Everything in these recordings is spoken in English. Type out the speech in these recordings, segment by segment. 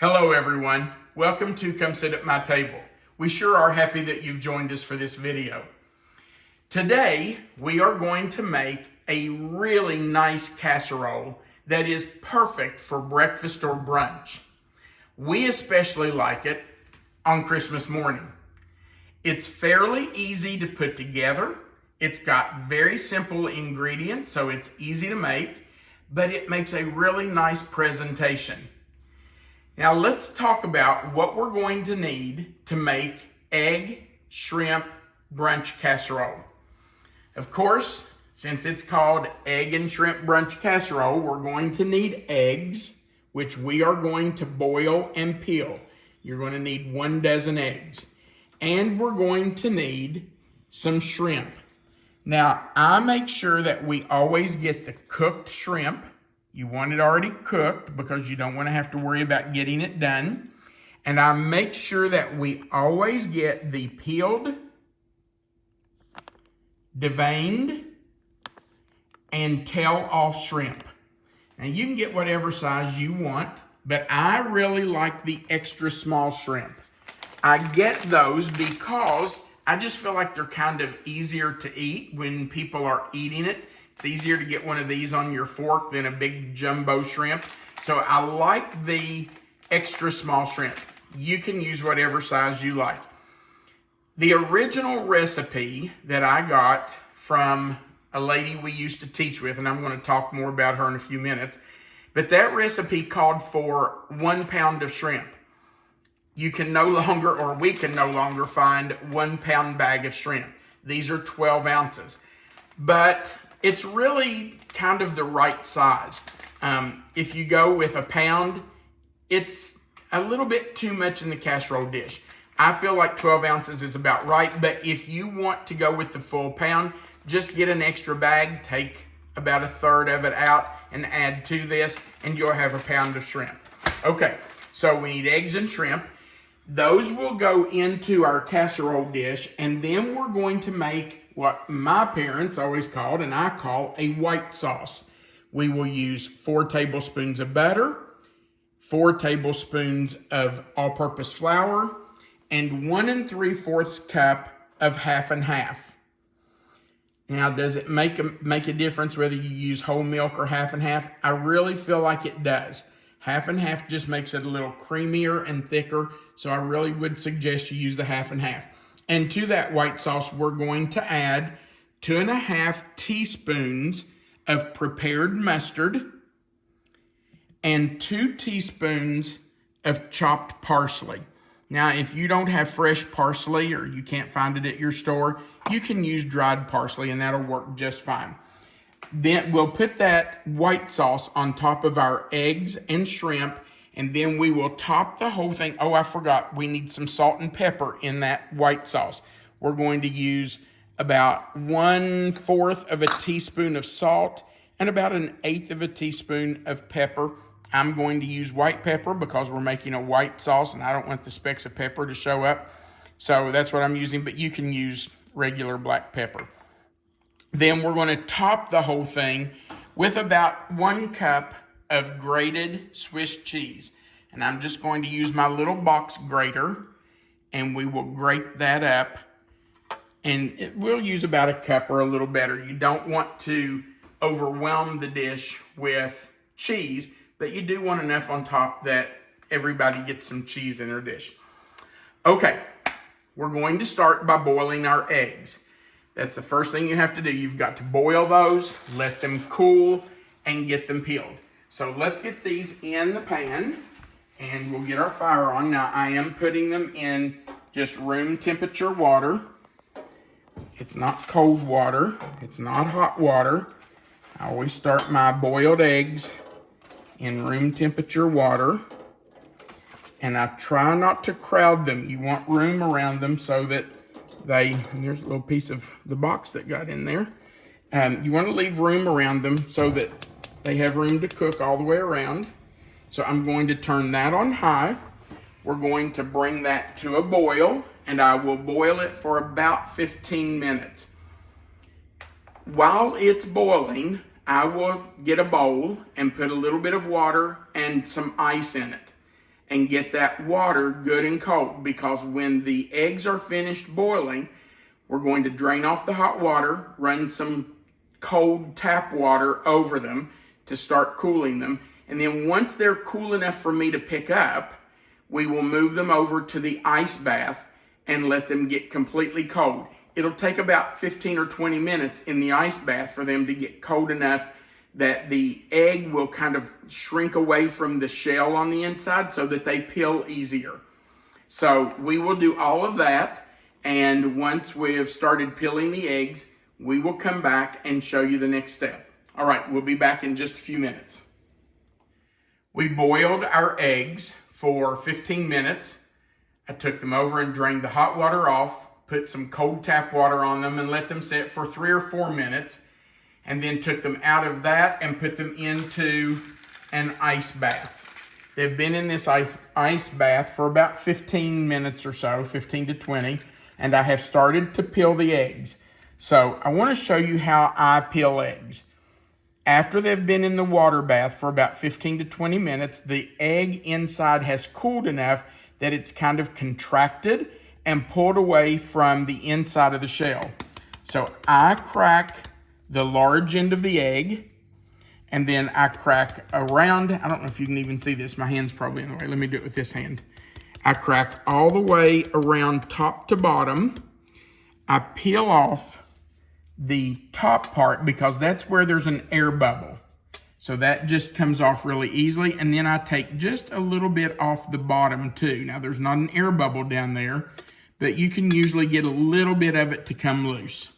Hello everyone, welcome to Come Sit at My Table. We sure are happy that you've joined us for this video. Today we are going to make a really nice casserole that is perfect for breakfast or brunch. We especially like it on Christmas morning. It's fairly easy to put together. It's got very simple ingredients, so it's easy to make, but it makes a really nice presentation. Now let's talk about what we're going to need to make egg, shrimp, brunch casserole. Of course, since it's called egg and shrimp brunch casserole, we're going to need eggs, which we are going to boil and peel. You're going to need 1 dozen eggs. And we're going to need some shrimp. Now, I make sure that we always get the cooked shrimp. You want it already cooked because you don't want to have to worry about getting it done. And I make sure that we always get the peeled, deveined, and tail-off shrimp. Now you can get whatever size you want, but I really like the extra small shrimp. I get those because I just feel like they're kind of easier to eat when people are eating it. It's easier to get one of these on your fork than a big jumbo shrimp. So I like the extra small shrimp. You can use whatever size you like. The original recipe that I got from a lady we used to teach with, and I'm going to talk more about her in a few minutes, but that recipe called for 1 pound of shrimp. You can no longer, or we can no longer find 1 pound bag of shrimp. These are 12 ounces. But it's really kind of the right size. If you go with a pound, it's a little bit too much in the casserole dish. I feel like 12 ounces is about right, but if you want to go with the full pound, just get an extra bag, take about 1/3 of it out and add to this, and you'll have 1 pound of shrimp. Okay, so we need eggs and shrimp. Those will go into our casserole dish, and then we're going to make what my parents always called, and I call, a white sauce. We will use 4 tablespoons of butter, 4 tablespoons of all-purpose flour, and 1 3/4 cup of half and half. Now, does it make a difference whether you use whole milk or half and half? I really feel like it does. Half and half just makes it a little creamier and thicker, so I really would suggest you use the half and half. And to that white sauce, we're going to add 2.5 teaspoons of prepared mustard and 2 teaspoons of chopped parsley. Now, if you don't have fresh parsley or you can't find it at your store, you can use dried parsley and that'll work just fine. Then we'll put that white sauce on top of our eggs and shrimp, and then we will top the whole thing. Oh, I forgot, we need some salt and pepper in that white sauce. We're going to use about 1/4 of a teaspoon of salt and about 1/8 of a teaspoon of pepper. I'm going to use white pepper because we're making a white sauce and I don't want the specks of pepper to show up. So that's what I'm using, but you can use regular black pepper. Then we're going to top the whole thing with about 1 cup of grated Swiss cheese. And I'm just going to use my little box grater and we will grate that up. And we'll use about 1 cup or a little better. You don't want to overwhelm the dish with cheese, but you do want enough on top that everybody gets some cheese in their dish. Okay, we're going to start by boiling our eggs. That's the first thing you have to do. You've got to boil those, let them cool, and get them peeled. So let's get these in the pan, and we'll get our fire on. Now, I am putting them in just room temperature water. It's not cold water. It's not hot water. I always start my boiled eggs in room temperature water. And I try not to crowd them. You want room around them so that there's a little piece of the box that got in there. You want to leave room around them so that they have room to cook all the way around. So I'm going to turn that on high. We're going to bring that to a boil, and I will boil it for about 15 minutes. While it's boiling, I will get a bowl and put a little bit of water and some ice in it. and get that water good and cold, because when the eggs are finished boiling, we're going to drain off the hot water, run some cold tap water over them to start cooling them. And then once they're cool enough for me to pick up, we will move them over to the ice bath and let them get completely cold. It'll take about 15 or 20 minutes in the ice bath for them to get cold enough that the egg will kind of shrink away from the shell on the inside so that they peel easier. So we will do all of that, and once we have started peeling the eggs, we will come back and show you the next step. All right, we'll be back in just a few minutes. We boiled our eggs for 15 minutes. I took them over and drained the hot water off, put some cold tap water on them and let them sit for 3 or 4 minutes, and then took them out of that and put them into an ice bath. They've been in this ice bath for about 15 minutes or so, 15 to 20, and I have started to peel the eggs. So I want to show you how I peel eggs. After they've been in the water bath for about 15 to 20 minutes, the egg inside has cooled enough that it's kind of contracted and pulled away from the inside of the shell. So I crack the large end of the egg, and then I crack around. I don't know if you can even see this. My hand's probably in the way. Let me do it with this hand. I crack all the way around top to bottom. I peel off the top part because that's where there's an air bubble. So that just comes off really easily. And then I take just a little bit off the bottom too. Now there's not an air bubble down there, but you can usually get a little bit of it to come loose.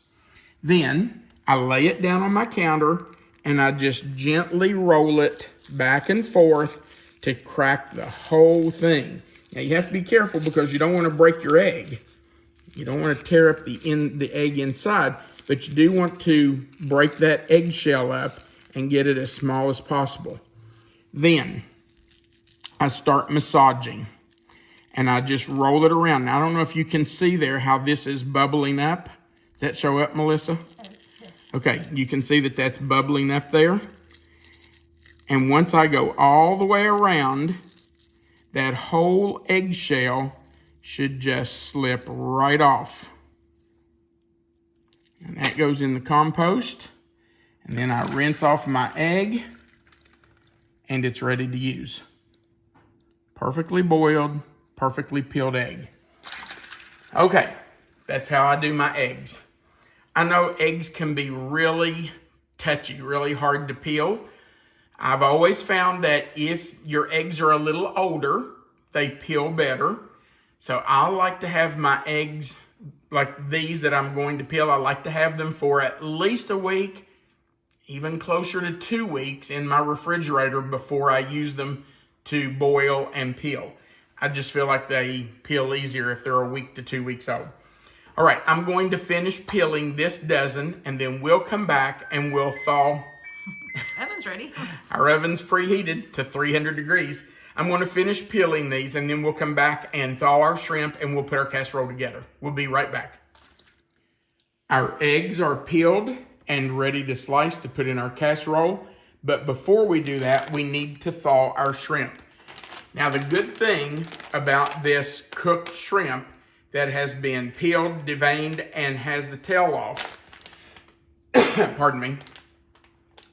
Then I lay it down on my counter and I just gently roll it back and forth to crack the whole thing. Now you have to be careful because you don't want to break your egg. You don't want to tear up the egg inside, but you do want to break that eggshell up and get it as small as possible. Then I start massaging and I just roll it around. Now I don't know if you can see there how this is bubbling up. Does that show up, Melissa? Yes. Okay, you can see that that's bubbling up there. And once I go all the way around, that whole eggshell should just slip right off. And that goes in the compost. And then I rinse off my egg and it's ready to use. Perfectly boiled, perfectly peeled egg. Okay, that's how I do my eggs. I know eggs can be really touchy, really hard to peel. I've always found that if your eggs are a little older, they peel better. So I like to have my eggs like these that I'm going to peel. I like to have them for at least a week, even closer to 2 weeks in my refrigerator before I use them to boil and peel. I just feel like they peel easier if they're a week to 2 weeks old. All right, I'm going to finish peeling this dozen and then we'll come back and we'll thaw. Oven's ready. Our oven's preheated to 300 degrees. I'm going to finish peeling these and then we'll come back and thaw our shrimp and we'll put our casserole together. We'll be right back. Our eggs are peeled and ready to slice to put in our casserole. But before we do that, we need to thaw our shrimp. Now the good thing about this cooked shrimp that has been peeled, deveined, and has the tail off, pardon me,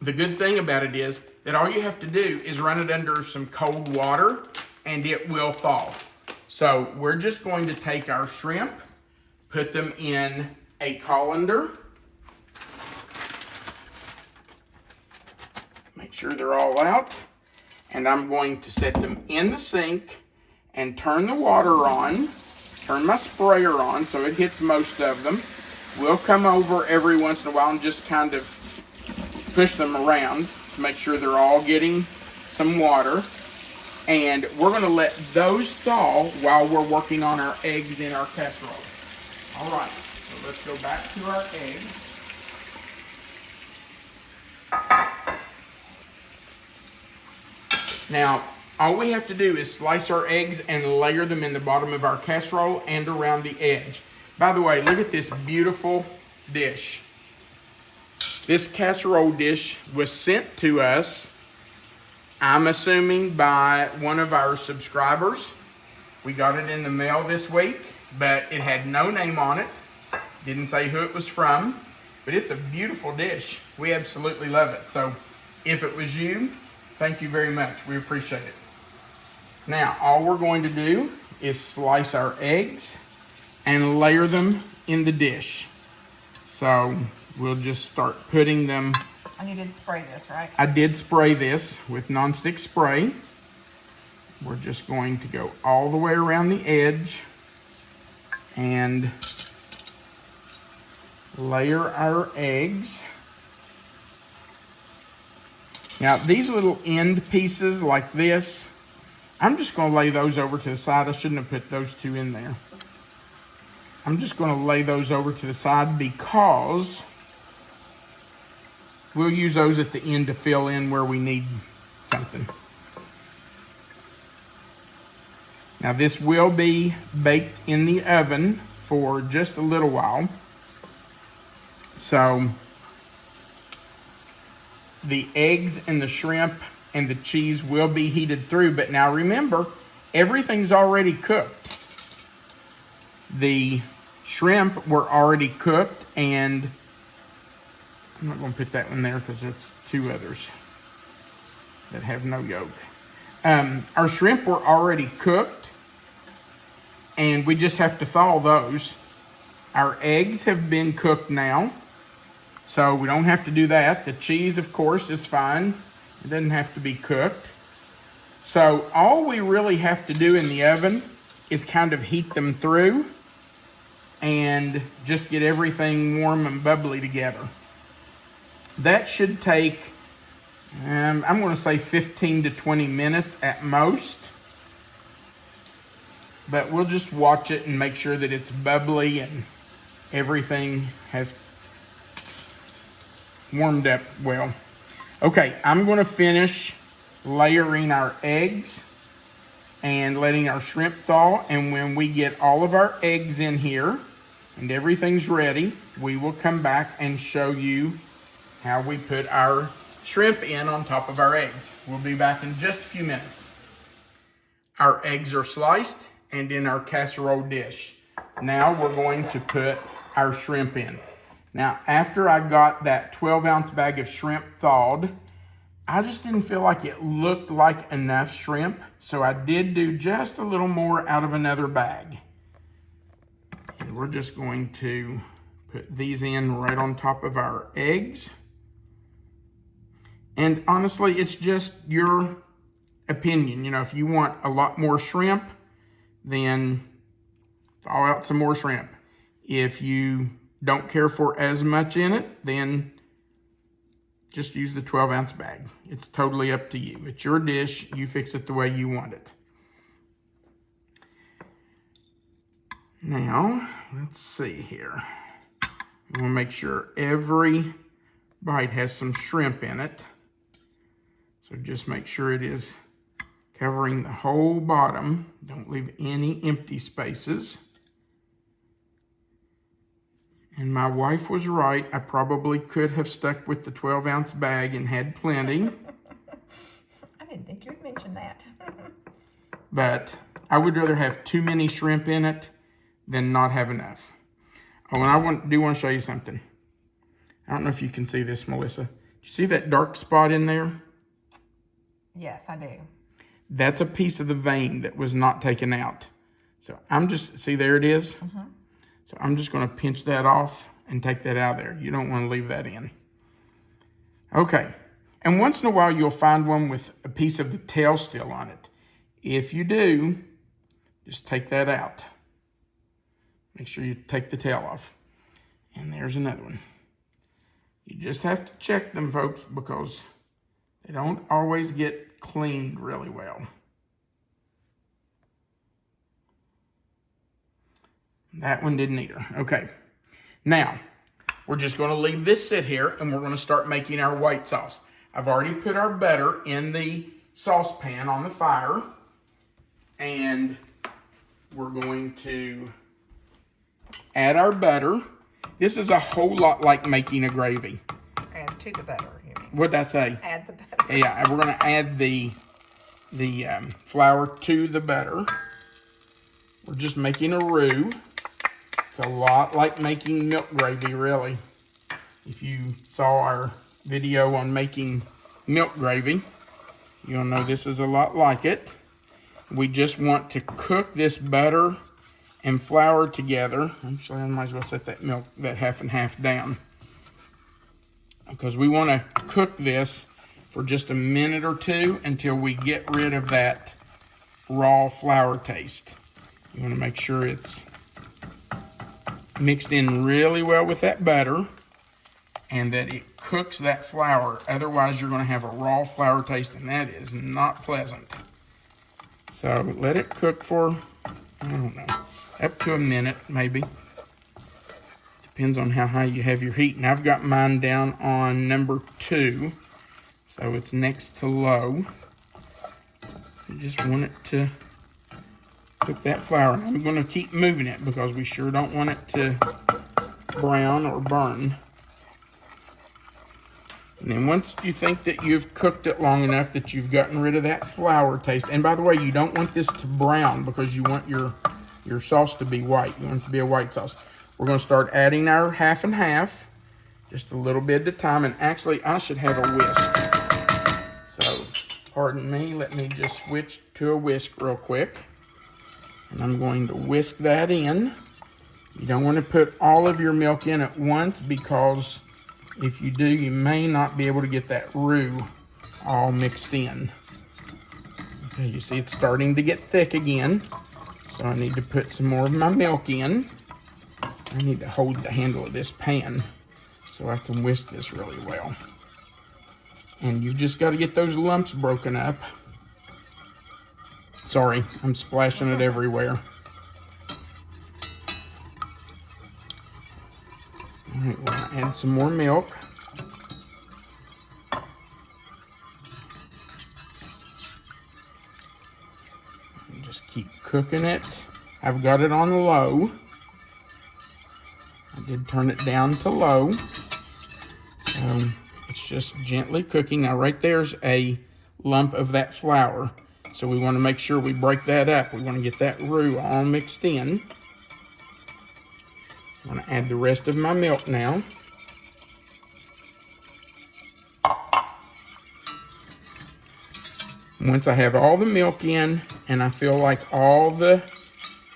the good thing about it is that all you have to do is run it under some cold water and it will thaw. So we're just going to take our shrimp, put them in a colander. Make sure they're all out. And I'm going to set them in the sink and turn the water on. Turn my sprayer on so it hits most of them. We'll come over every once in a while and just kind of push them around to make sure they're all getting some water. And we're going to let those thaw while we're working on our eggs in our casserole. All right, so let's go back to our eggs. Now, all we have to do is slice our eggs and layer them in the bottom of our casserole and around the edge. By the way, look at this beautiful dish. This casserole dish was sent to us I'm assuming by one of our subscribers. We got it in the mail this week, but it had no name on it. Didn't say who it was from, but it's a beautiful dish. We absolutely love it. So if it was you, thank you very much. We appreciate it. Now, all we're going to do is slice our eggs and layer them in the dish. So we'll just start putting them. And you did spray this, right? I did spray this with nonstick spray. We're just going to go all the way around the edge and layer our eggs. Now, these little end pieces like this, I'm just going to lay those over to the side. I shouldn't have put those two in there. I'm just going to lay those over to the side because we'll use those at the end to fill in where we need something. Now, this will be baked in the oven for just a little while. So the eggs and the shrimp and the cheese will be heated through. But now remember, everything's already cooked. The shrimp were already cooked, and I'm not going to put that one there because there's two others that have no yolk. Our shrimp were already cooked, and we just have to thaw those. Our eggs have been cooked now, so we don't have to do that. The cheese, of course, is fine. It doesn't have to be cooked. So all we really have to do in the oven is kind of heat them through and just get everything warm and bubbly together. That should take, I'm going to say 15 to 20 minutes at most. But we'll just watch it and make sure that it's bubbly and everything has warmed up well. Okay, I'm going to finish layering our eggs and letting our shrimp thaw. And when we get all of our eggs in here and everything's ready, we will come back and show you how we put our shrimp in on top of our eggs. We'll be back in just a few minutes. Our eggs are sliced and in our casserole dish. Now we're going to put our shrimp in. Now, after I got that 12-ounce bag of shrimp thawed, I just didn't feel like it looked like enough shrimp, so I did do just a little more out of another bag. And we're just going to put these in right on top of our eggs. And honestly, it's just your opinion. You know, if you want a lot more shrimp, then thaw out some more shrimp. If you don't care for as much in it, then just use the 12-ounce bag. It's totally up to you. It's your dish. You fix it the way you want it. Now, let's see here. We want to make sure every bite has some shrimp in it. So just make sure it is covering the whole bottom. Don't leave any empty spaces. And my wife was right. I probably could have stuck with the 12-ounce bag and had plenty. I didn't think you'd mention that. But I would rather have too many shrimp in it than not have enough. Oh, and I do want to show you something. I don't know if you can see this, Melissa. You see that dark spot in there? Yes, I do. That's a piece of the vein that was not taken out. So I'm just, see there it is? Mm-hmm. So I'm just going to pinch that off and take that out of there. You don't want to leave that in. Okay. And once in a while, you'll find one with a piece of the tail still on it. If you do, just take that out. Make sure you take the tail off. And there's another one. You just have to check them, folks, because they don't always get cleaned really well. That one didn't either. Okay. Now, we're just going to leave this sit here and we're going to start making our white sauce. I've already put our butter in the saucepan on the fire. And we're going to add our butter. This is a whole lot like making a gravy. Add to the butter, you mean? What did I say? Add the butter. Yeah, we're gonna add the flour to the butter. We're just making a roux. It's a lot like making milk gravy, really. If you saw our video on making milk gravy, you'll know this is a lot like it. We just want to cook this butter and flour together. Actually, I might as well set that half and half down, because we want to cook this for just a minute or two until we get rid of that raw flour taste. You want to make sure it's mixed in really well with that butter and that it cooks that flour. Otherwise, you're going to have a raw flour taste, and that is not pleasant. So let it cook for, I don't know, up to a minute maybe. Depends on how high you have your heat. And I've got mine down on number 2, so it's next to low. You just want it to cook that flour. I'm going to keep moving it because we sure don't want it to brown or burn. And then once you think that you've cooked it long enough that you've gotten rid of that flour taste, and by the way, you don't want this to brown because you want your sauce to be white. You want it to be a white sauce. We're going to start adding our half and half, just a little bit at a time. And actually, I should have a whisk. So, pardon me, let me just switch to a whisk real quick. And I'm going to whisk that in. You don't want to put all of your milk in at once, because if you do, you may not be able to get that roux all mixed in. Okay, you see it's starting to get thick again. So I need to put some more of my milk in. I need to hold the handle of this pan so I can whisk this really well. And you've just got to get those lumps broken up. Sorry, I'm splashing it everywhere. All right, we'll add some more milk. And just keep cooking it. I've got it on low. I did turn it down to low. It's just gently cooking. Now right there's a lump of that flour. So we want to make sure we break that up. We want to get that roux all mixed in. I'm going to add the rest of my milk now. Once I have all the milk in and I feel like all the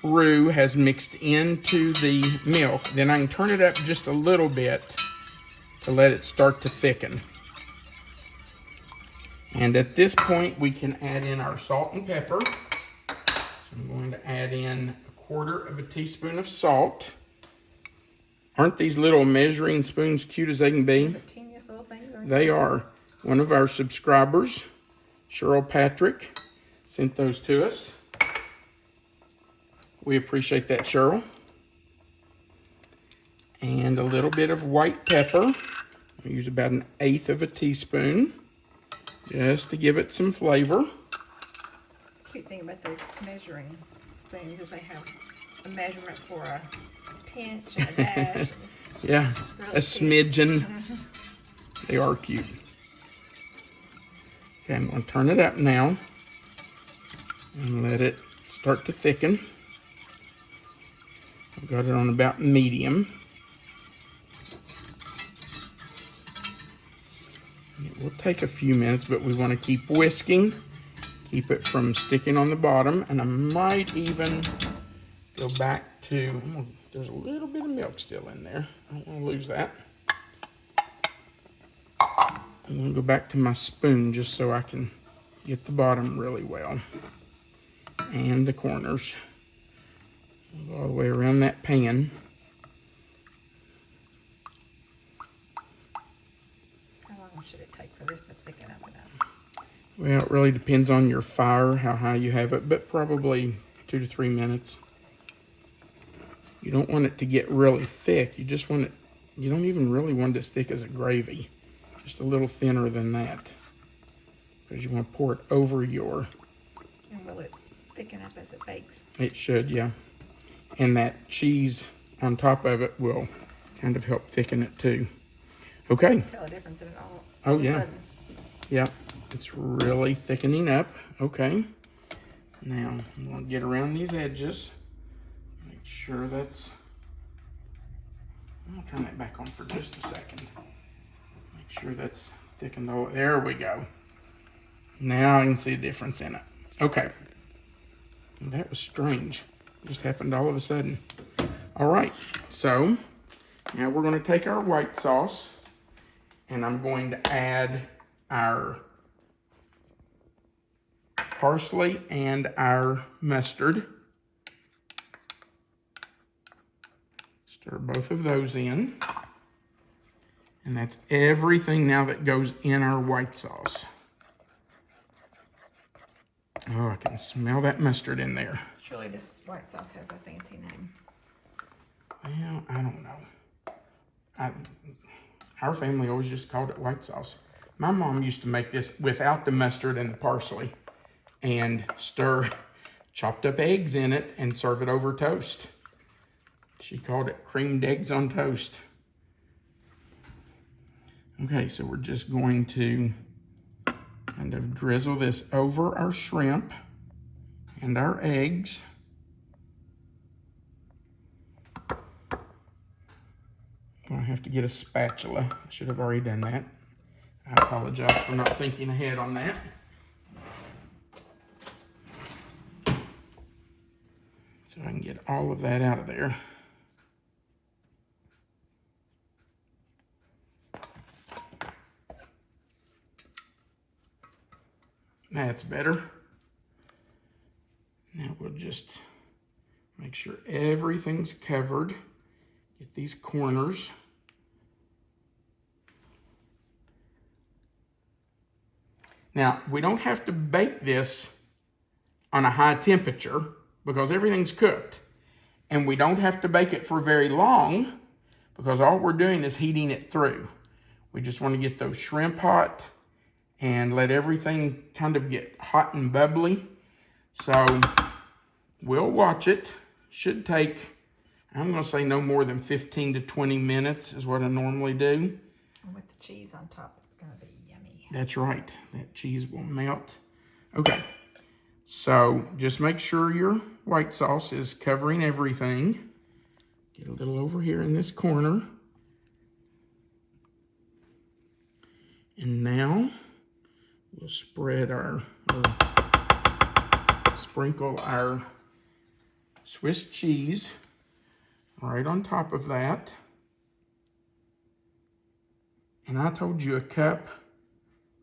roux has mixed into the milk, then I can turn it up just a little bit to let it start to thicken. And at this point, we can add in our salt and pepper. So I'm going to add in 1/4 teaspoon of salt. Aren't these little measuring spoons cute as they can be? The teeniest little things, aren't They are. One of our subscribers, Cheryl Patrick, sent those to us. We appreciate that, Cheryl. And a little bit of white pepper. I'll use about 1/8 teaspoon. Just to give it some flavor. The cute thing about those measuring spoons is they have a measurement for a pinch and a dash. Yeah, Really a smidgen. They are cute. Okay, I'm going to turn it up now and let it start to thicken. I've got it on about medium. It will take a few minutes, but we want to keep whisking, keep it from sticking on the bottom, and I might even go back to, there's a little bit of milk still in there. I don't want to lose that. I'm going to go back to my spoon just so I can get the bottom really well, and the corners. Go all the way around that pan. Should it take for this to thicken up enough? Well, it really depends on your fire, how high you have it, but probably 2 to 3 minutes. You don't want it to get really thick. You just want it, you don't even really want it as thick as a gravy. Just a little thinner than that. Because you want to pour it over your... And will it thicken up as it bakes? It should, yeah. And that cheese on top of it will kind of help thicken it too. Okay. Tell a difference in it all. Oh, All of a yeah. sudden. Yeah, it's really thickening up. Okay. Now, I'm going to get around these edges. Make sure that's... I'll turn that back on for just a second. Make sure that's thickened all... There we go. Now I can see a difference in it. Okay. That was strange. It just happened all of a sudden. All right. So, now we're going to take our white sauce, and I'm going to add our parsley and our mustard. Stir both of those in. And that's everything now that goes in our white sauce. Oh, I can smell that mustard in there. Surely this white sauce has a fancy name. Well, I don't know. Our family always just called it white sauce. My mom used to make this without the mustard and the parsley and stir chopped up eggs in it and serve it over toast. She called it creamed eggs on toast. Okay, so we're just going to kind of drizzle this over our shrimp and our eggs. I have to get a spatula. I should have already done that. I apologize for not thinking ahead on that. So I can get all of that out of there. That's better. Now we'll just make sure everything's covered. Get these corners. Now, we don't have to bake this on a high temperature because everything's cooked. And we don't have to bake it for very long because all we're doing is heating it through. We just want to get those shrimp hot and let everything kind of get hot and bubbly. So we'll watch it. Should take, I'm going to say no more than 15 to 20 minutes is what I normally do. And with the cheese on top, it's going to be yummy. That's right. That cheese will melt. Okay. So just make sure your white sauce is covering everything. Get a little over here in this corner. And now we'll sprinkle our Swiss cheese right on top of that. And I told you a cup,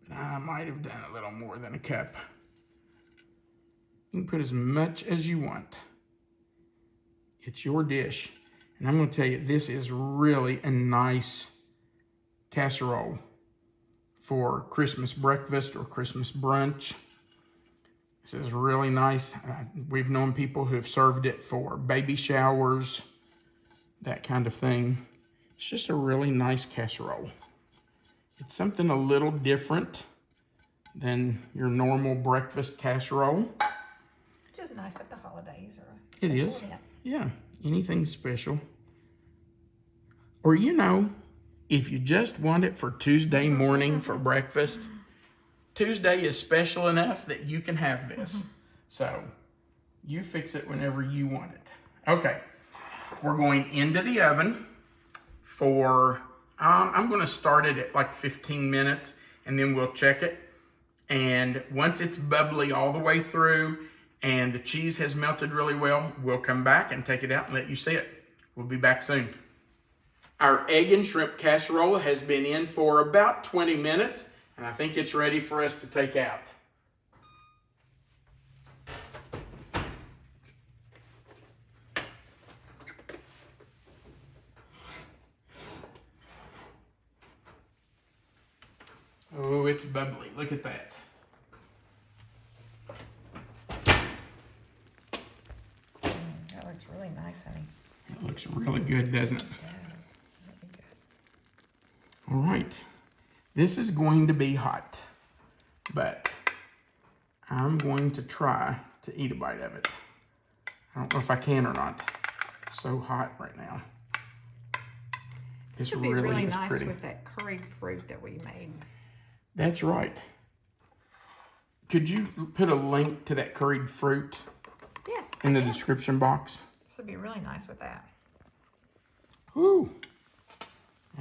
but I might have done a little more than a cup. You can put as much as you want. It's your dish. And I'm going to tell you, this is really a nice casserole for Christmas breakfast or Christmas brunch. This is really nice. We've known people who have served it for baby showers, that kind of thing. It's just a really nice casserole. It's something a little different than your normal breakfast casserole. Just nice at the holidays or a It special is. event. Yeah, anything special. Or you know, if you just want it for Tuesday morning for breakfast, Tuesday is special enough that you can have this. So you fix it whenever you want it. Okay, we're going into the oven for, I'm going to start it at like 15 minutes and then we'll check it. And once it's bubbly all the way through and the cheese has melted really well, we'll come back and take it out and let you see it. We'll be back soon. Our egg and shrimp casserole has been in for about 20 minutes, and I think it's ready for us to take out. Oh, it's bubbly. Look at that. That looks really nice, honey. It looks really good, doesn't it? It does. Really good. All right. This is going to be hot, but I'm going to try to eat a bite of it. I don't know if I can or not. It's so hot right now. This would be really is nice pretty. with that curried fruit that we made. That's right. Could you put a link to that curried fruit Yes. in the description box? This would be really nice with that. Woo!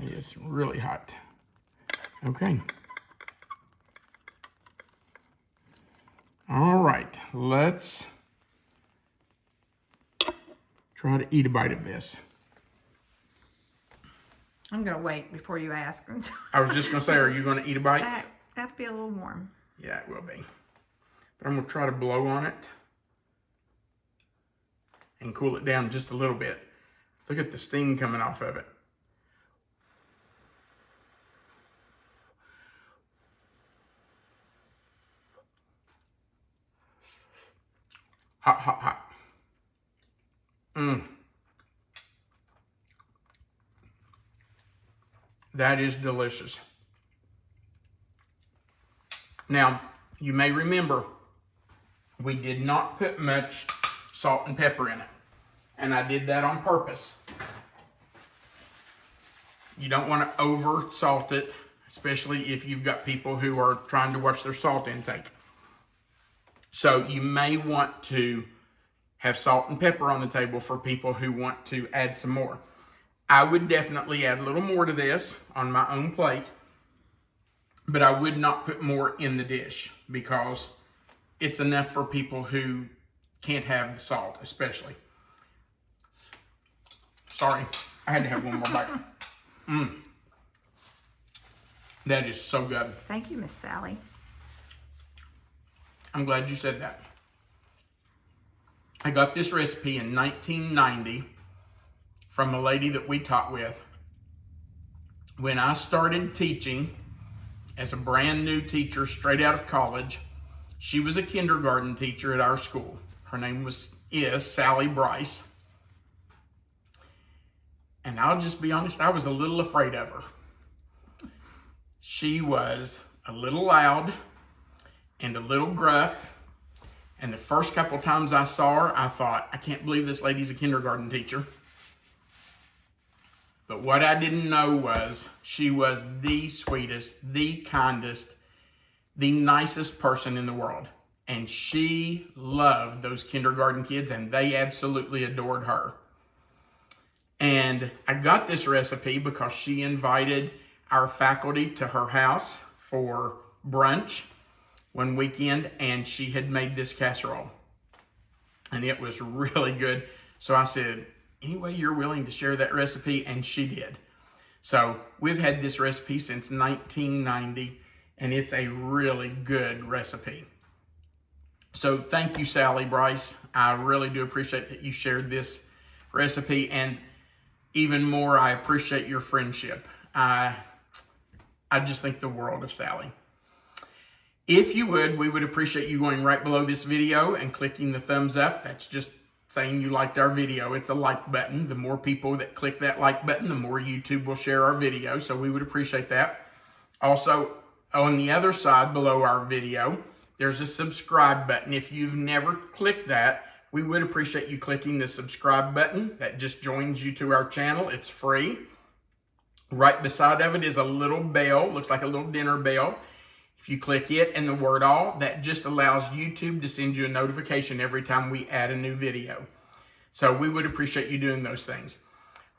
It is really hot. Okay. All right, let's try to eat a bite of this. I'm gonna wait before you ask. I was just gonna say, are you gonna eat a bite? That'd be a little warm. Yeah, it will be. But I'm gonna try to blow on it and cool it down just a little bit. Look at the steam coming off of it. Hot, hot, hot. That is delicious. Now, you may remember, we did not put much salt and pepper in it. And I did that on purpose. You don't want to over salt it, especially if you've got people who are trying to watch their salt intake. So you may want to have salt and pepper on the table for people who want to add some more. I would definitely add a little more to this on my own plate, but I would not put more in the dish because it's enough for people who can't have the salt, especially. Sorry, I had to have one more bite. That is so good. Thank you, Miss Sally. I'm glad you said that. I got this recipe in 1990 from a lady that we taught with. When I started teaching as a brand new teacher straight out of college, she was a kindergarten teacher at our school. Her name is Sally Bryce. And I'll just be honest, I was a little afraid of her. She was a little loud and a little gruff. And the first couple times I saw her, I thought, I can't believe this lady's a kindergarten teacher. But what I didn't know was she was the sweetest, the kindest, the nicest person in the world. And she loved those kindergarten kids, and they absolutely adored her. And I got this recipe because she invited our faculty to her house for brunch one weekend, and she had made this casserole. And it was really good. So I said, anyway, you're willing to share that recipe? And she did. So we've had this recipe since 1990, and it's a really good recipe. So thank you, Sally Bryce. I really do appreciate that you shared this recipe, and even more, I appreciate your friendship. I just think the world of Sally. If you would, we would appreciate you going right below this video and clicking the thumbs up. That's just saying you liked our video. It's a like button. The more people that click that like button, the more YouTube will share our video. So we would appreciate that. Also, on the other side below our video, there's a subscribe button. If you've never clicked that, we would appreciate you clicking the subscribe button. That just joins you to our channel. It's free. Right beside of it is a little bell. Looks like a little dinner bell. If you click it and the word all, that just allows YouTube to send you a notification every time we add a new video. So we would appreciate you doing those things.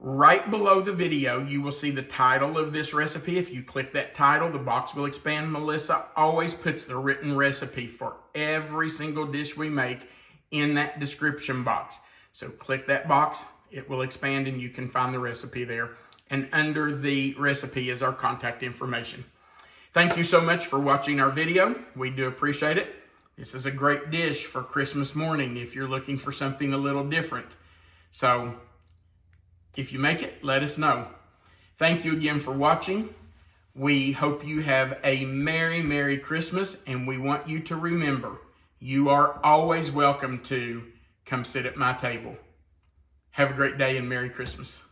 Right below the video, you will see the title of this recipe. If you click that title, the box will expand. Melissa always puts the written recipe for every single dish we make in that description box. So click that box, it will expand, and you can find the recipe there. And under the recipe is our contact information. Thank you so much for watching our video. We do appreciate it. This is a great dish for Christmas morning if you're looking for something a little different. So if you make it, let us know. Thank you again for watching. We hope you have a Merry, Merry Christmas, and we want you to remember, you are always welcome to come sit at my table. Have a great day and Merry Christmas.